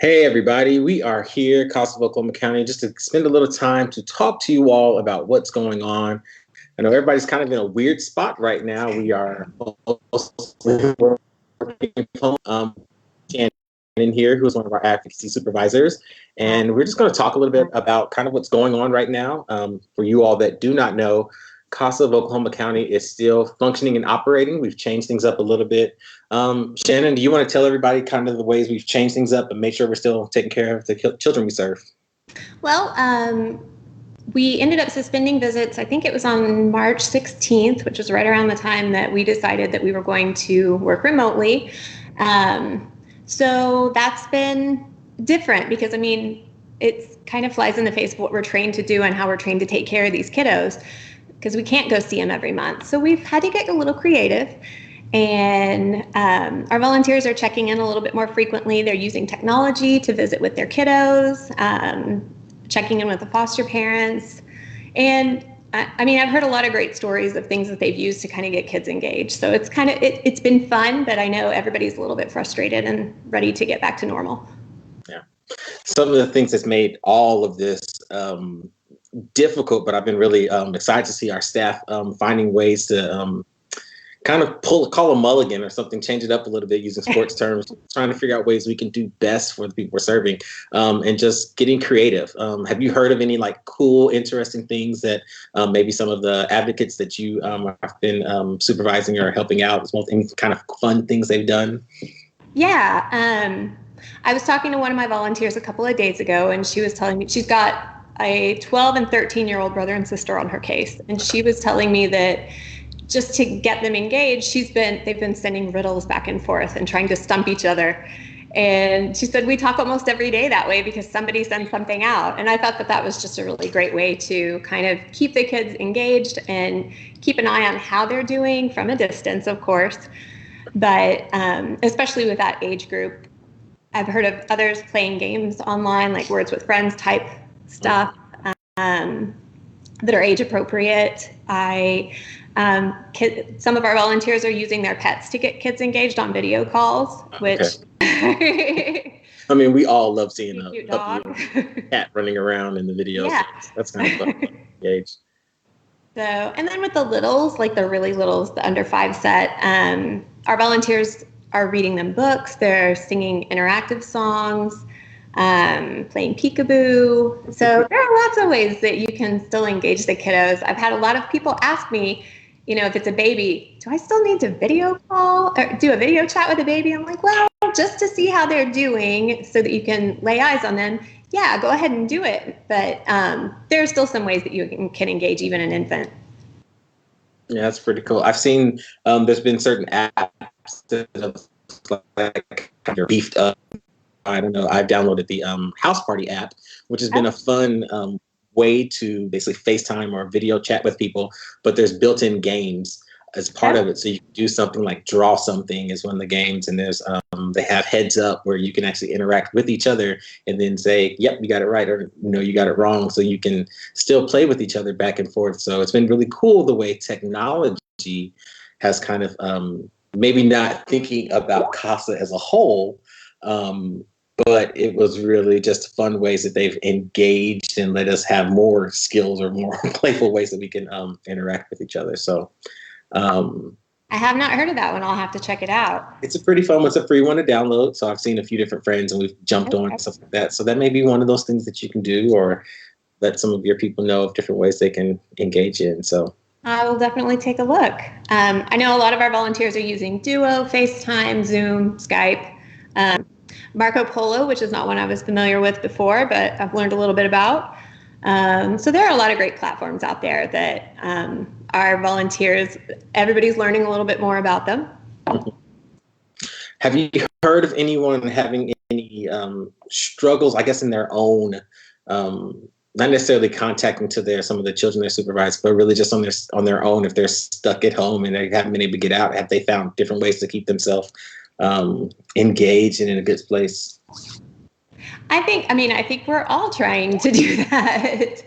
Hey everybody, we are here, CASA of Oklahoma County, just to spend a little time to talk to you all about what's going on. I know everybody's kind of in a weird spot right now. We are working from in here, who is one of our advocacy supervisors, and we're just going to talk a little bit about kind of what's going on right now. For you all that do not know, CASA of Oklahoma County is still functioning and operating. We've changed things up a little bit. Shannon, do you want to tell everybody kind of the ways we've changed things up and make sure we're still taking care of the children we serve? Well, we ended up suspending visits. I think it was on March 16th, which was right around the time that we decided that we were going to work remotely. So that's been different because, I mean, it kind of flies in the face of what we're trained to do and how we're trained to take care of these kiddos, because we can't go see them every month. So we've had to get a little creative. And our volunteers are checking in a little bit more frequently. They're using technology to visit with their kiddos, checking in with the foster parents. And I mean, I've heard a lot of great stories of things that they've used to kind of get kids engaged. So it's kind of, it's been fun, but I know everybody's a little bit frustrated and ready to get back to normal. Yeah. Some of the things that's made all of this difficult, but I've been really excited to see our staff finding ways to kind of call a mulligan or something, change it up a little bit using sports terms, trying to figure out ways we can do best for the people we're serving, and just getting creative. Have you heard of any like cool, interesting things that maybe some of the advocates that you have been supervising or helping out, as well as any kind of fun things they've done? Yeah. I was talking to one of my volunteers a couple of days ago, and she was telling me she's got a 12 and 13-year-old brother and sister on her case. And she was telling me that just to get them engaged, they've been sending riddles back and forth and trying to stump each other. And she said, we talk almost every day that way because somebody sends something out. And I thought that was just a really great way to kind of keep the kids engaged and keep an eye on how they're doing from a distance, of course. But especially with that age group, I've heard of others playing games online, like Words with Friends type stuff, that are age appropriate. Some of our volunteers are using their pets to get kids engaged on video calls, which I mean, we all love seeing a dog. Cat running around in the videos. Yeah. That's kind of fun. Engage. So, and then with the littles, like the really littles, the under 5 set, our volunteers are reading them books. They're singing interactive songs, playing peekaboo. So there are lots of ways that you can still engage the kiddos. I've had a lot of people ask me, if it's a baby, do I still need to video call or do a video chat with a baby? I'm like, well, just to see how they're doing so that you can lay eyes on them. Yeah, go ahead and do it. But there are still some ways that you can engage even an infant. Yeah, that's pretty cool. I've seen there's been certain apps that have like you're beefed up. I don't know. I've downloaded the House Party app, which has been a fun way to basically FaceTime or video chat with people, but there's built-in games as part of it. So you can do something like draw something is one of the games, and there's they have heads up where you can actually interact with each other and then say, yep, you got it right, or no, you got it wrong. So you can still play with each other back and forth. So it's been really cool the way technology has kind of maybe not thinking about CASA as a whole, but it was really just fun ways that they've engaged and let us have more skills or more playful ways that we can interact with each other. So I have not heard of that one. I'll have to check it out. It's a pretty fun one. It's a free one to download. So I've seen a few different friends and we've jumped on and stuff like that. So that may be one of those things that you can do, or let some of your people know of different ways they can engage in. So I will definitely take a look. I know a lot of our volunteers are using Duo, FaceTime, Zoom, Skype. Marco Polo, which is not one I was familiar with before, but I've learned a little bit about. So there are a lot of great platforms out there that our volunteers, everybody's learning a little bit more about them. Have you heard of anyone having any struggles, I guess, in their own, not necessarily contacting to some of the children they're supervised, but really just on their own, if they're stuck at home and they haven't been able to get out, have they found different ways to keep themselves engaged and in a good place? I think we're all trying to do that.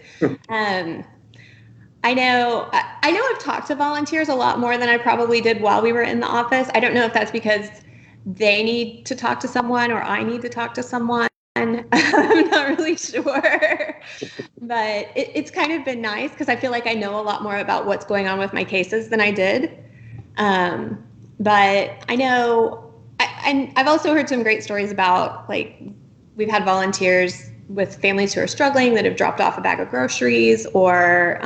I know I've talked to volunteers a lot more than I probably did while we were in the office. I don't know if that's because they need to talk to someone or I need to talk to someone. I'm not really sure, but it's kind of been nice because I feel like I know a lot more about what's going on with my cases than I did. But I know, and I've also heard some great stories about, like, we've had volunteers with families who are struggling that have dropped off a bag of groceries or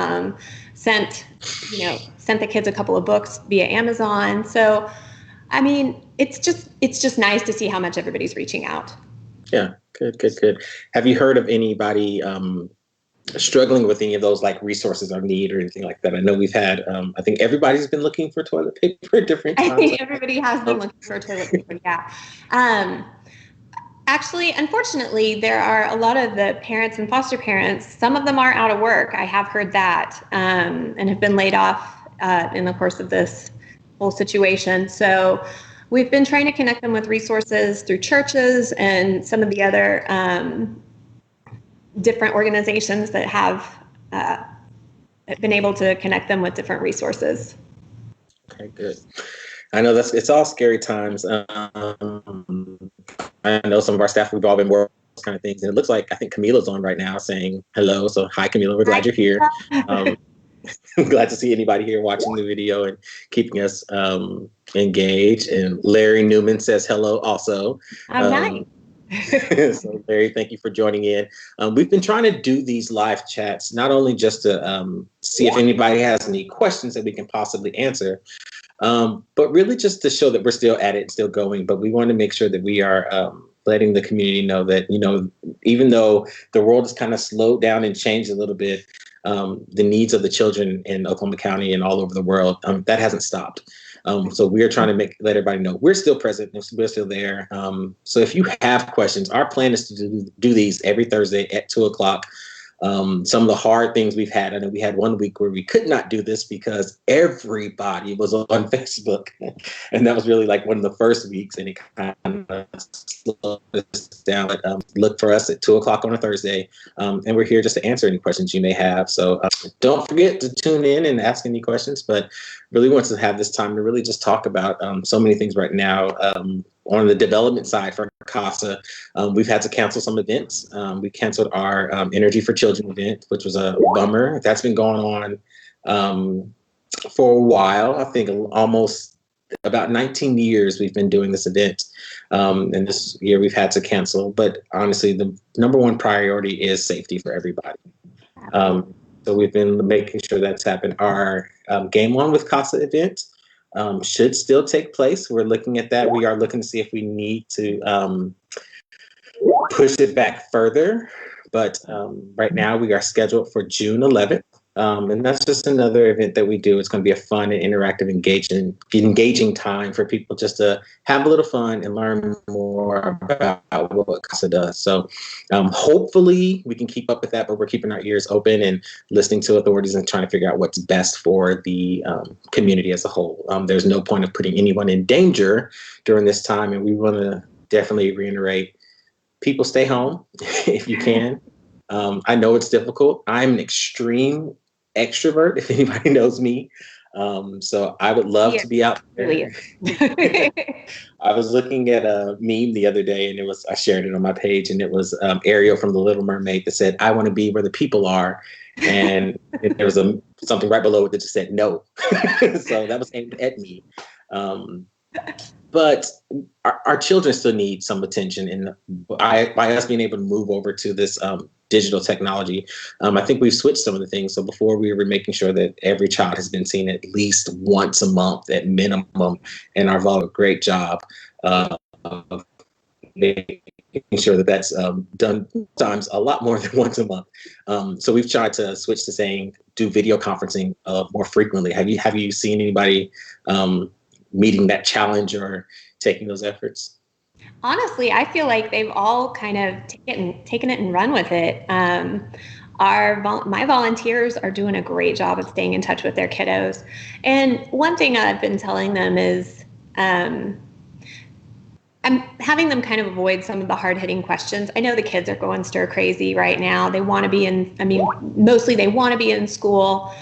sent the kids a couple of books via Amazon. So, I mean, it's just nice to see how much everybody's reaching out. Yeah, good. Have you heard of anybody struggling with any of those like resources or need or anything like that? I know we've had, I think everybody's been looking for toilet paper at different times. I think everybody has been looking for toilet paper, yeah. Actually, unfortunately, there are a lot of the parents and foster parents, some of them are out of work. I have heard that, and have been laid off in the course of this whole situation. So we've been trying to connect them with resources through churches and some of the other different organizations that have been able to connect them with different resources. Okay, good. I know it's all scary times. I know some of our staff, we've all been working on those kind of things. And it looks like, I think Camila's on right now saying hello. So hi, Camila, we're glad you're here. Glad to see anybody here watching the video and keeping us engaged. And Larry Newman says hello also. Nice. So Larry, thank you for joining in. We've been trying to do these live chats, not only just to see if anybody has any questions that we can possibly answer, but really just to show that we're still at it and still going. But we want to make sure that we are letting the community know that, even though the world has kind of slowed down and changed a little bit, the needs of the children in Oklahoma County and all over the world, that hasn't stopped. So we are trying to let everybody know we're still present, we're still there. So if you have questions, our plan is to do these every Thursday at 2:00. Some of the hard things we've had, I know we had one week where we could not do this because everybody was on Facebook. And that was really like one of the first weeks, and it kind of slowed us down. But look for us at 2:00 on a Thursday. And we're here just to answer any questions you may have. So don't forget to tune in and ask any questions, but really want to have this time to really just talk about so many things right now. On the development side for CASA, we've had to cancel some events. We canceled our Energy for Children event, which was a bummer. That's been going on for a while. I think almost about 19 years we've been doing this event. And this year we've had to cancel. But honestly, the number one priority is safety for everybody. So we've been making sure that's happened. Our Game On with CASA event should still take place. We're looking at that. We are looking to see if we need to push it back further. But right now we are scheduled for June 11th. And that's just another event that we do. It's going to be a fun and interactive, engaging time for people just to have a little fun and learn more about what CASA does. So hopefully we can keep up with that, but we're keeping our ears open and listening to authorities and trying to figure out what's best for the community as a whole. There's no point of putting anyone in danger during this time. And we want to definitely reiterate, people stay home if you can. I know it's difficult. I'm an extreme extrovert, if anybody knows me. So I would love to be out there. I was looking at a meme the other day, and I shared it on my page, and it was Ariel from The Little Mermaid that said, "I want to be where the people are." And there was something right below it that just said no. So that was aimed at me. But our children still need some attention, and by us being able to move over to this digital technology, I think we've switched some of the things. So before, we were making sure that every child has been seen at least once a month at minimum, and our volunteers do a great job of making sure that that's done times a lot more than once a month. So we've tried to switch to saying do video conferencing more frequently. Have you seen anybody meeting that challenge or taking those efforts? Honestly, I feel like they've all kind of taken it and run with it. My volunteers are doing a great job of staying in touch with their kiddos. And one thing I've been telling them is I'm having them kind of avoid some of the hard-hitting questions. I know the kids are going stir crazy right now. They want to be mostly they want to be in school.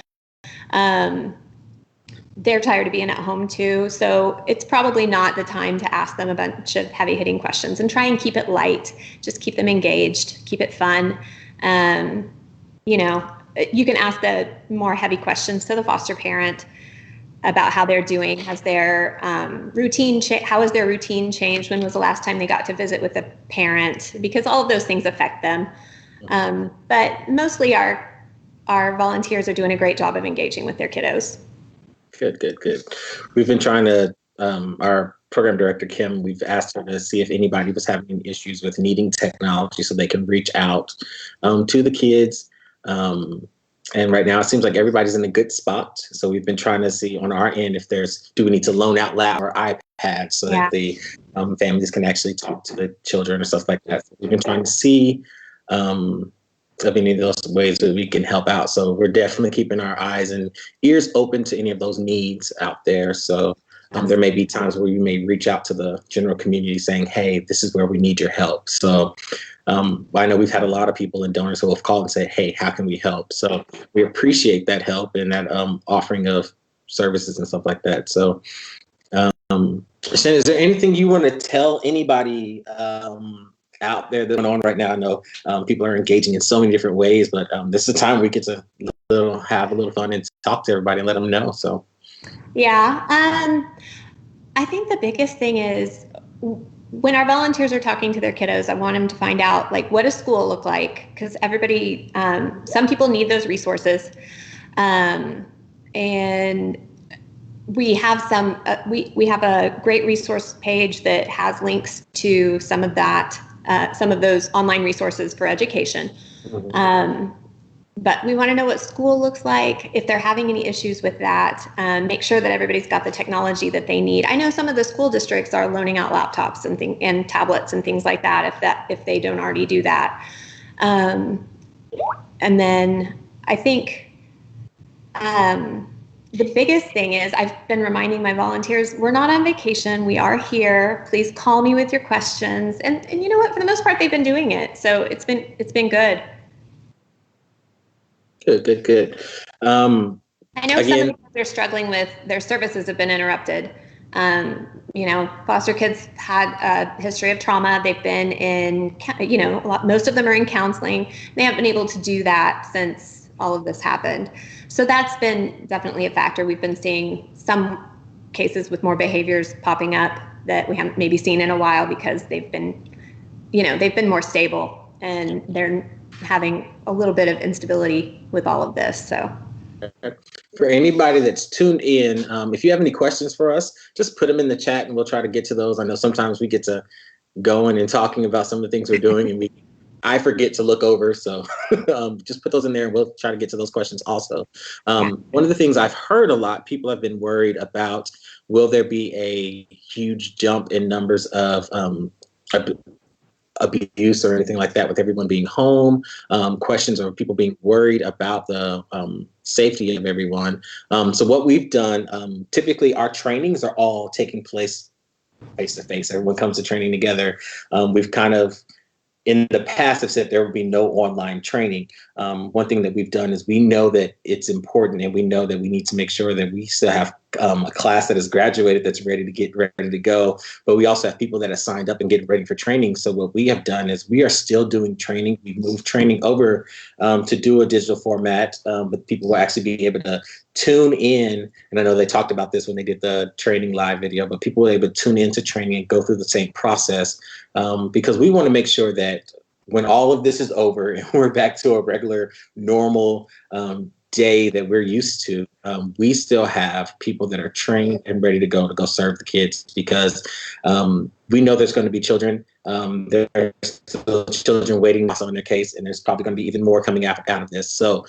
they're tired of being at home too. So it's probably not the time to ask them a bunch of heavy hitting questions, and try and keep it light. Just keep them engaged, keep it fun. You know, you can ask the more heavy questions to the foster parent about how they're doing. Has their how has their routine changed? When was the last time they got to visit with a parent? Because all of those things affect them. But mostly our volunteers are doing a great job of engaging with their kiddos. Good. We've been trying to, our program director, Kim, we've asked her to see if anybody was having any issues with needing technology so they can reach out to the kids. And right now it seems like everybody's in a good spot. So we've been trying to see on our end if do we need to loan out loud or iPads so that the families can actually talk to the children or stuff like that. So we've been trying to see of any of those ways that we can help out. So we're definitely keeping our eyes and ears open to any of those needs out there. So there may be times where you may reach out to the general community saying, hey, this is where we need your help. So I know we've had a lot of people and donors who have called and said, hey, how can we help? So we appreciate that help and that offering of services and stuff like that. So Shannon, is there anything you want to tell anybody out there that's going on right now? I know people are engaging in so many different ways, but this is a time we get to have a little fun and talk to everybody and let them know. So, yeah, I think the biggest thing is when our volunteers are talking to their kiddos, I want them to find out, like, what does school look like? Because everybody, some people need those resources, and we have we have a great resource page that has links to some of those online resources for education. But we want to know what school looks like. If they're having any issues with that, make sure that everybody's got the technology that they need. I know some of the school districts are loaning out laptops and tablets and things like that if they don't already do that. And then I think the biggest thing is, I've been reminding my volunteers, we're not on vacation. We are here. Please call me with your questions. And you know what? For the most part, they've been doing it. So it's been good. Good. I know some of they're struggling with their services have been interrupted. Foster kids had a history of trauma. They've been in, most of them are in counseling. They haven't been able to do that since all of this happened. So that's been definitely a factor. We've been seeing some cases with more behaviors popping up that we haven't maybe seen in a while because they've been more stable, and they're having a little bit of instability with all of this. So for anybody that's tuned in, if you have any questions for us, just put them in the chat and we'll try to get to those. I know sometimes we get to going and talking about some of the things we're doing and I forget to look over. So just put those in there and we'll try to get to those questions also. One of the things I've heard a lot, people have been worried about, will there be a huge jump in numbers of abuse or anything like that with everyone being home? Questions or people being worried about the safety of everyone. So what we've done, typically our trainings are all taking place face-to-face. Everyone comes to training together. We've kind of, in the past, have said there will be no online training. One thing that we've done is we know that it's important, and we know that we need to make sure that we still have a class that has graduated that's ready to go. But we also have people that have signed up and getting ready for training. So what we have done is we are still doing training. We've moved training over to do a digital format, but people will actually be able to tune in. And I know they talked about this when they did the training live video, but people were able to tune into training and go through the same process, because we want to make sure that when all of this is over and we're back to a regular, normal day that we're used to, we still have people that are trained and ready to go serve the kids, because we know there's going to be children. There are still children waiting on their case, and there's probably going to be even more coming out of this. So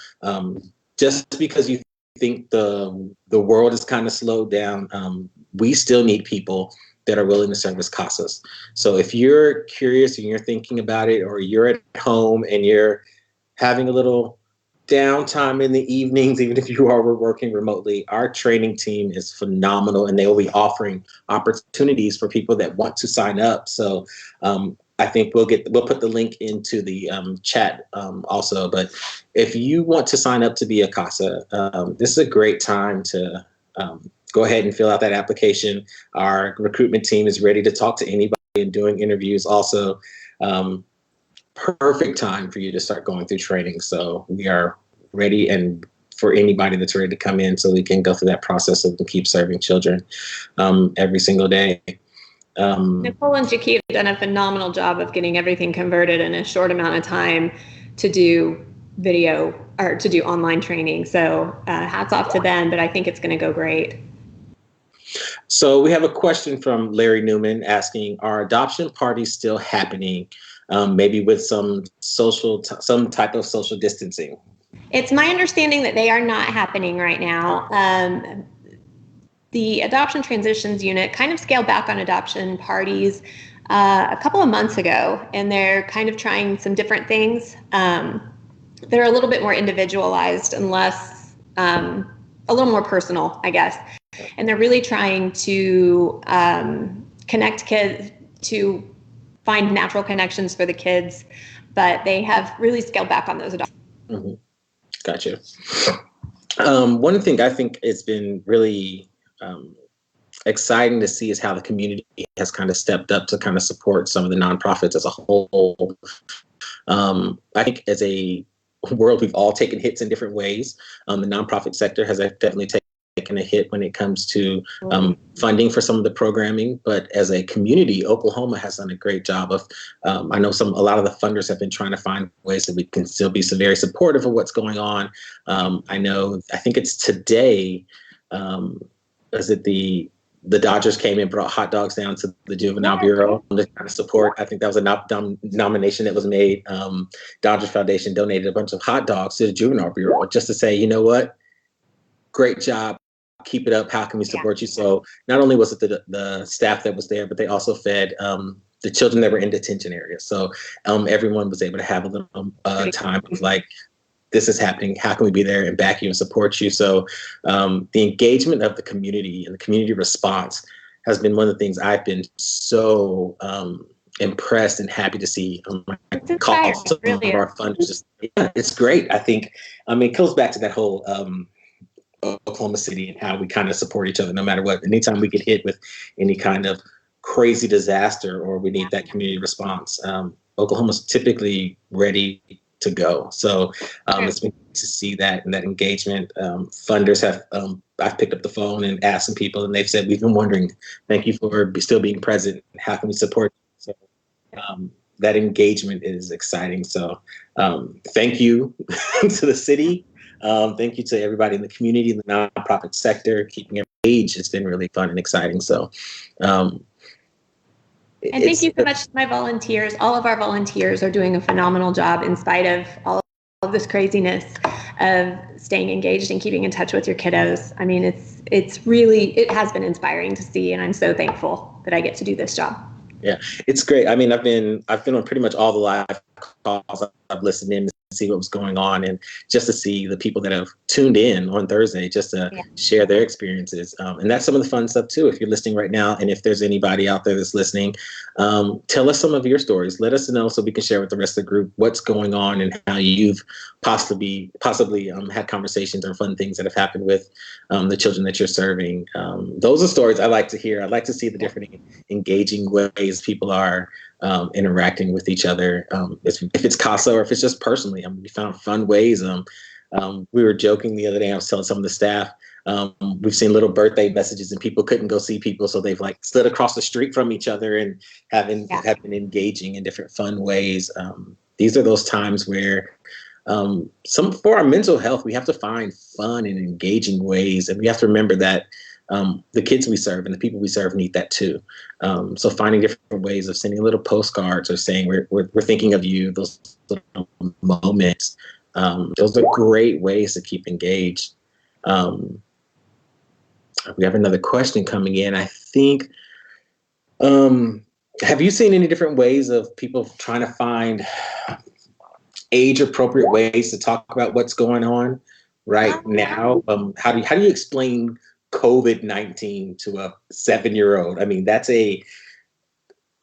just because you think the world is kind of slowed down, we still need people that are willing to serve as CASAs. So if you're curious and you're thinking about it, or you're at home and you're having a little downtime in the evenings, even if you are working remotely, our training team is phenomenal, and they will be offering opportunities for people that want to sign up. So I think we'll put the link into the chat also. But if you want to sign up to be a CASA, this is a great time to go ahead and fill out that application. Our recruitment team is ready to talk to anybody and doing interviews also. Perfect time for you to start going through training. So we are ready and for anybody that's ready to come in so we can go through that process of to keep serving children every single day. Nicole and Jackie have done a phenomenal job of getting everything converted in a short amount of time to do video or to do online training. So hats off to them, but I think it's going to go great. So we have a question from Larry Newman asking, are adoption parties still happening? Maybe with some type of social distancing? It's my understanding that they are not happening right now. The Adoption Transitions Unit kind of scaled back on adoption parties a couple of months ago, and they're kind of trying some different things. They're a little bit more individualized and less, a little more personal, I guess. And they're really trying to connect kids, to find natural connections for the kids, but they have really scaled back on those adoptions. Mm-hmm. Gotcha. One thing I think it's been really exciting to see is how the community has kind of stepped up to kind of support some of the nonprofits as a whole. I think as a world, we've all taken hits in different ways. The nonprofit sector has definitely taken a hit when it comes to funding for some of the programming, but as a community, Oklahoma has done a great job of, I know a lot of the funders have been trying to find ways that we can still be very supportive of what's going on. I think it's today, is it the Dodgers came and brought hot dogs down to the Juvenile Bureau to kind of support. I think that was a nomination that was made. Dodgers Foundation donated a bunch of hot dogs to the Juvenile Bureau just to say, you know what, great job, keep it up. How can we support you? So not only was it the staff that was there, but they also fed the children that were in detention areas. So everyone was able to have a little time of like, this is happening. How can we be there and back you and support you? So the engagement of the community and the community response has been one of the things I've been so impressed and happy to see. Calls some of our funders. It's great. I think, it goes back to that whole Oklahoma City and how we kind of support each other no matter what. Anytime we get hit with any kind of crazy disaster or we need that community response, Oklahoma's typically ready to go. So it's been good to see that and that engagement. Funders have, I've picked up the phone and asked some people and they've said, we've been wondering, thank you for still being present. How can we support you? So that engagement is exciting. So thank you to the city. Thank you to everybody in the community, in the nonprofit sector, keeping it engaged. It's been really fun and exciting. So and thank you so much to my volunteers. All of our volunteers are doing a phenomenal job in spite of all of this craziness of staying engaged and keeping in touch with your kiddos. I mean, it has been inspiring to see, and I'm so thankful that I get to do this job. Yeah, it's great. I mean, I've been on pretty much all the live calls. I've listened in to see what was going on and just to see the people that have tuned in on Thursday just to share their experiences. And that's some of the fun stuff too. If you're listening right now, and if there's anybody out there that's listening, tell us some of your stories. Let us know so we can share with the rest of the group what's going on and how you've possibly had conversations or fun things that have happened with the children that you're serving. Those are stories I like to hear. I like to see the different engaging ways people are interacting with each other. If it's CASA or if it's just personally, we found fun ways. We were joking the other day, I was telling some of the staff, we've seen little birthday messages and people couldn't go see people. So they've like slid across the street from each other and have been engaging in different fun ways. These are those times where for our mental health, we have to find fun and engaging ways. And we have to remember that the kids we serve and the people we serve need that too. So finding different ways of sending little postcards or saying we're thinking of you, those little moments, those are great ways to keep engaged. We have another question coming in. I think, have you seen any different ways of people trying to find age appropriate ways to talk about what's going on right now? How do you explain COVID-19 to a 7-year-old? I mean,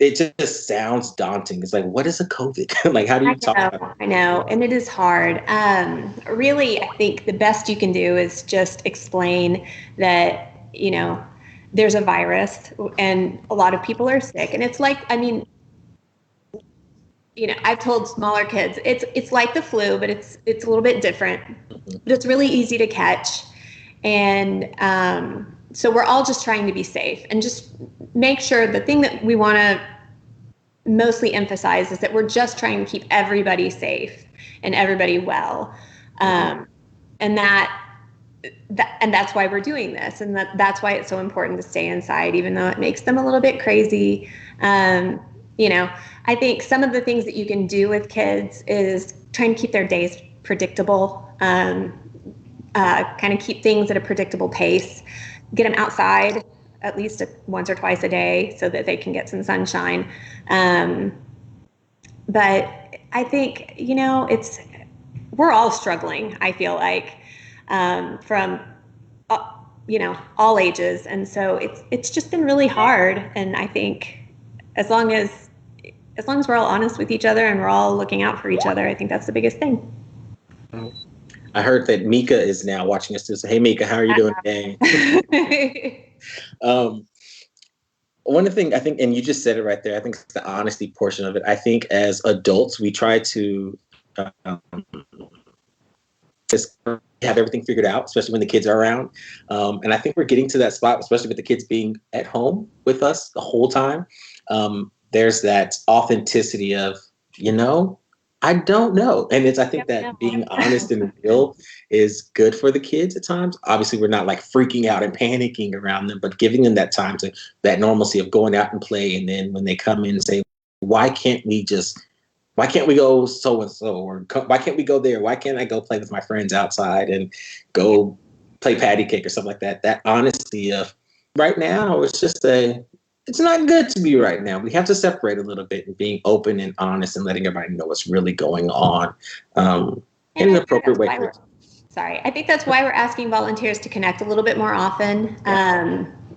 it just sounds daunting. It's like, what is a COVID? Like, how do you talk about it? I know, and it is hard. Really, I think the best you can do is just explain that there's a virus and a lot of people are sick. And it's like, I've told smaller kids, it's like the flu, but it's a little bit different, but it's really easy to catch. And so we're all just trying to be safe and just make sure the thing that we want to mostly emphasize is that we're just trying to keep everybody safe and everybody well. And that's why we're doing this. And that's why it's so important to stay inside, even though it makes them a little bit crazy. I think some of the things that you can do with kids is trying to keep their days predictable, kind of keep things at a predictable pace, get them outside at least once or twice a day so that they can get some sunshine. But I think, we're all struggling, I feel like, from, all ages. And so it's just been really hard. And I think as long as we're all honest with each other and we're all looking out for each other, I think that's the biggest thing. I heard that Mika is now watching us too. So, hey, Mika, how are you doing today? One of the things I think, and you just said it right there, I think it's the honesty portion of it. I think as adults, we try to just have everything figured out, especially when the kids are around. And I think we're getting to that spot, especially with the kids being at home with us the whole time. There's that authenticity of, I don't know. And I think that being honest and real is good for the kids at times. Obviously, we're not like freaking out and panicking around them, but giving them that time to that normalcy of going out and play. And then when they come in and say, why can't we go so-and-so, or why can't we go there? Why can't I go play with my friends outside and go play patty cake or something like that? That honesty of right now, it's not good to be right now. We have to separate a little bit and being open and honest and letting everybody know what's really going on in an appropriate way. I think that's why we're asking volunteers to connect a little bit more often,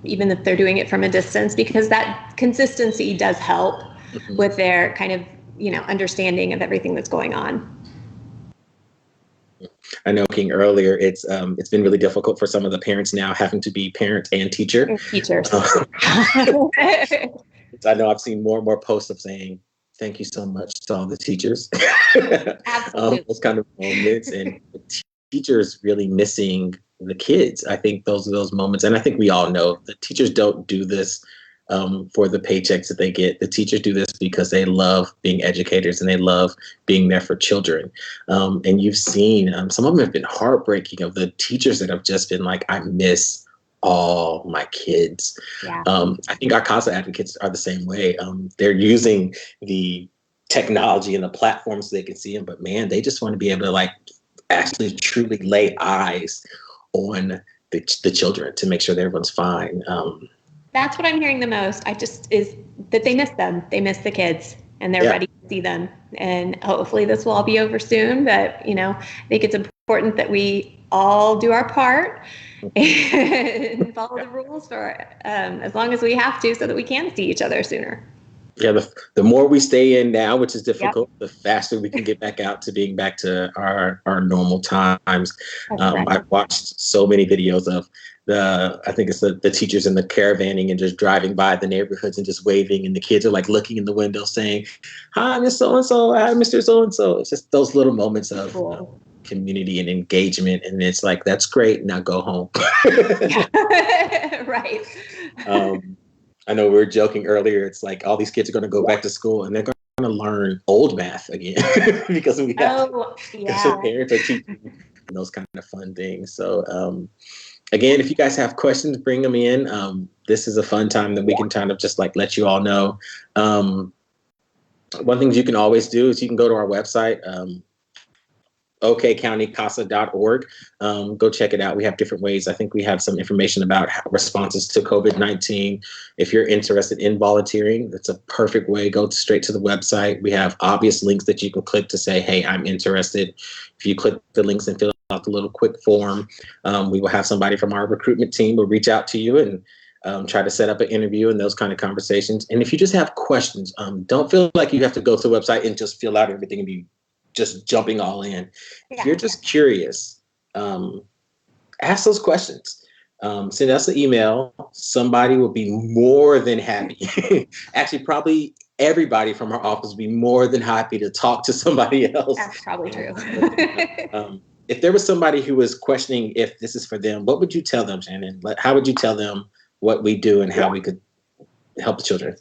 even if they're doing it from a distance, because that consistency does help with their kind of, understanding of everything that's going on. I know, King, earlier, it's been really difficult for some of the parents now having to be parent and teacher. Teachers. I know I've seen more and more posts of saying, thank you so much to all the teachers. Absolutely. Those kind of moments, and the teachers really missing the kids. I think those are those moments. And I think we all know the teachers don't do this for the paychecks that they get. The teachers do this because they love being educators and they love being there for children. And you've seen some of them have been heartbreaking, of the teachers that have just been like, I miss all my kids. Yeah. I think our CASA advocates are the same way. They're using the technology and the platforms so they can see them, but man, they just want to be able to like actually truly lay eyes on the children to make sure that everyone's fine. That's what I'm hearing the most. Is that they miss them. They miss the kids and they're ready to see them. And hopefully this will all be over soon. But, I think it's important that we all do our part and follow the rules for as long as we have to, so that we can see each other sooner. Yeah, the more we stay in now, which is difficult, the faster we can get back out to being back to our normal times. Right. I've watched so many videos of I think it's the teachers in the caravanning and just driving by the neighborhoods and just waving, and the kids are like looking in the window saying, hi, Miss So-and-so, hi, Mr. So-and-so. It's just those little moments of community and engagement. And it's like, that's great. Now go home. Right. I know we were joking earlier. It's like all these kids are going to go back to school and they're going to learn old math again because we have parents are teaching those kind of fun things. So, again, if you guys have questions, bring them in. This is a fun time that we can kind of just like let you all know. One thing you can always do is you can go to our website, okcountycasa.org. Go check it out. We have different ways. I think we have some information about responses to COVID-19. If you're interested in volunteering, that's a perfect way. Go straight to the website. We have obvious links that you can click to say, hey, I'm interested. If you click the links and fill out the little quick form, we will have somebody from our recruitment team will reach out to you and try to set up an interview and those kind of conversations. And if you just have questions, don't feel like you have to go to the website and just fill out everything and be just jumping all in. If you're just curious, ask those questions. send us an email. Somebody will be more than happy. Actually, probably everybody from our office would be more than happy to talk to somebody else. That's probably true. If there was somebody who was questioning if this is for them, what would you tell them, Shannon? How would you tell them what we do and how we could help the children?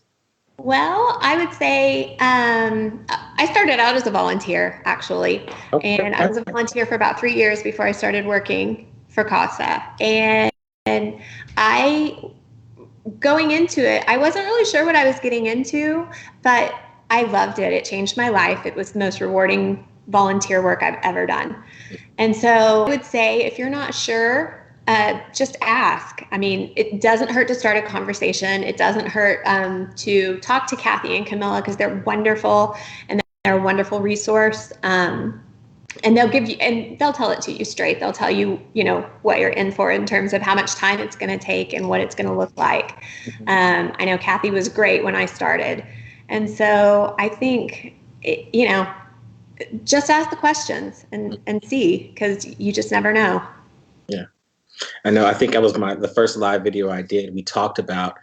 Well, I would say I started out as a volunteer, actually. Okay. And I was a volunteer for about 3 years before I started working for CASA. And going into it, I wasn't really sure what I was getting into, but I loved it. It changed my life. It was the most rewarding volunteer work I've ever done. And so I would say if you're not sure, just ask. I mean, it doesn't hurt to start a conversation. It doesn't hurt to talk to Kathy and Camilla because they're wonderful and they're a wonderful resource. And they'll give you, and they'll tell it to you straight. They'll tell you, what you're in for in terms of how much time it's going to take and what it's going to look like. I know Kathy was great when I started. And so I think, just ask the questions and see, because you just never know. Yeah. I know. I think that was the first live video I did. We talked about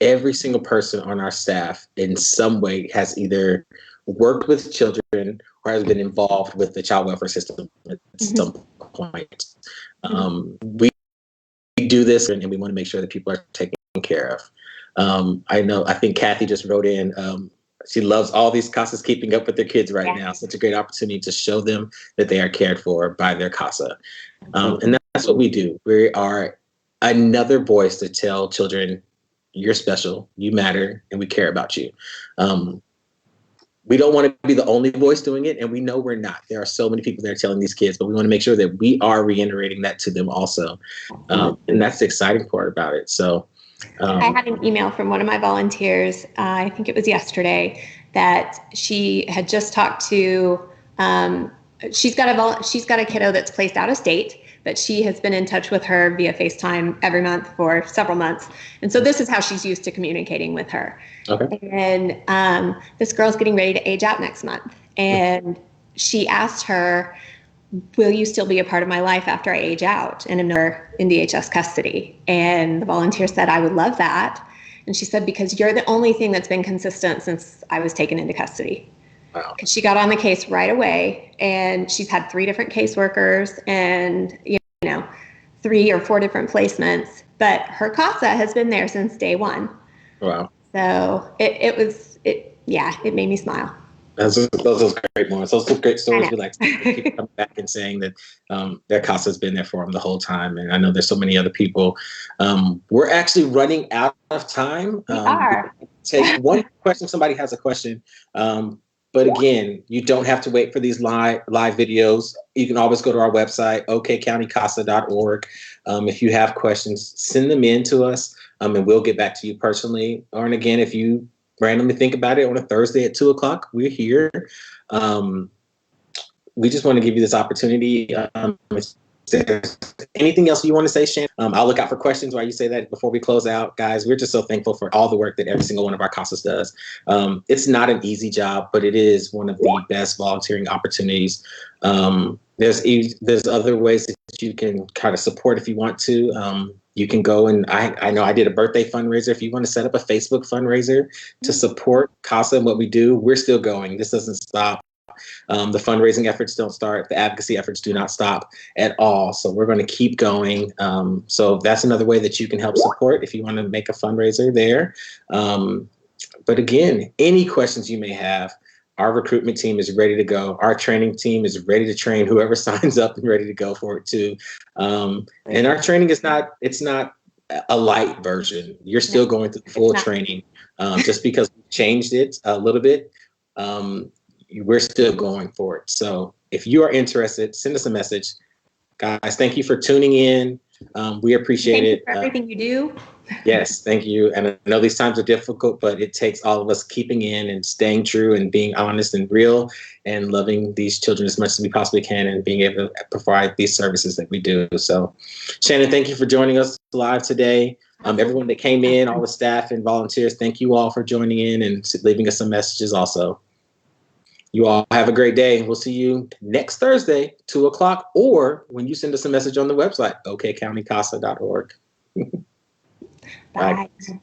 every single person on our staff in some way has either worked with children or has been involved with the child welfare system at some point. We do this and we want to make sure that people are taken care of. I think Kathy just wrote in, she loves all these CASAs keeping up with their kids right now. Such a great opportunity to show them that they are cared for by their CASA. And that's what we do. We are another voice to tell children, you're special, you matter, and we care about you. We don't want to be the only voice doing it, and we know we're not. There are so many people that are telling these kids, but we want to make sure that we are reiterating that to them also. And that's the exciting part about it. So I had an email from one of my volunteers, I think it was yesterday, that she had just talked to, she's got a kiddo that's placed out of state, but she has been in touch with her via FaceTime every month for several months. And so this is how she's used to communicating with her. Okay. And this girl's getting ready to age out next month. And she asked her, will you still be a part of my life after I age out and am in DHS custody? And the volunteer said, I would love that. And she said, because you're the only thing that's been consistent since I was taken into custody. Wow. She got on the case right away, and she's had 3 different caseworkers and 3 or 4 different placements, but her CASA has been there since day one. Wow. So it made me smile. Those are great moments. Those are great stories. We like to keep coming back and saying that their CASA has been there for them the whole time. And I know there's so many other people. We're actually running out of time. We are. Take one question. Somebody has a question. But again, you don't have to wait for these live videos. You can always go to our website, okcountycasa.org. If you have questions, send them in to us, and we'll get back to you personally. And again, if you randomly think about it on a Thursday at 2:00, we're here. We just want to give you this opportunity. Is there anything else you want to say, Shannon? I'll look out for questions while you say that before we close out. Guys, we're just so thankful for all the work that every single one of our CASAs does. It's not an easy job, but it is one of the best volunteering opportunities. There's other ways that you can kind of support if you want to. You can go and I know I did a birthday fundraiser. If you want to set up a Facebook fundraiser to support CASA and what we do, we're still going. This doesn't stop. The fundraising efforts don't start. The advocacy efforts do not stop at all. So we're going to keep going. So that's another way that you can help support if you want to make a fundraiser there. But again, any questions you may have, our recruitment team is ready to go. Our training team is ready to train whoever signs up and ready to go for it too. And our training it's not a light version. You're still going through full training. Just because we changed it a little bit, we're still going for it. So if you are interested, send us a message. Guys, thank you for tuning in. We appreciate it. Thank you for everything you do. Yes, thank you. And I know these times are difficult, but it takes all of us keeping in and staying true and being honest and real and loving these children as much as we possibly can and being able to provide these services that we do. So, Shannon, thank you for joining us live today. Everyone that came in, all the staff and volunteers, thank you all for joining in and leaving us some messages also. You all have a great day. We'll see you next Thursday, 2:00, or when you send us a message on the website, okcountycasa.org. Bye. Bye.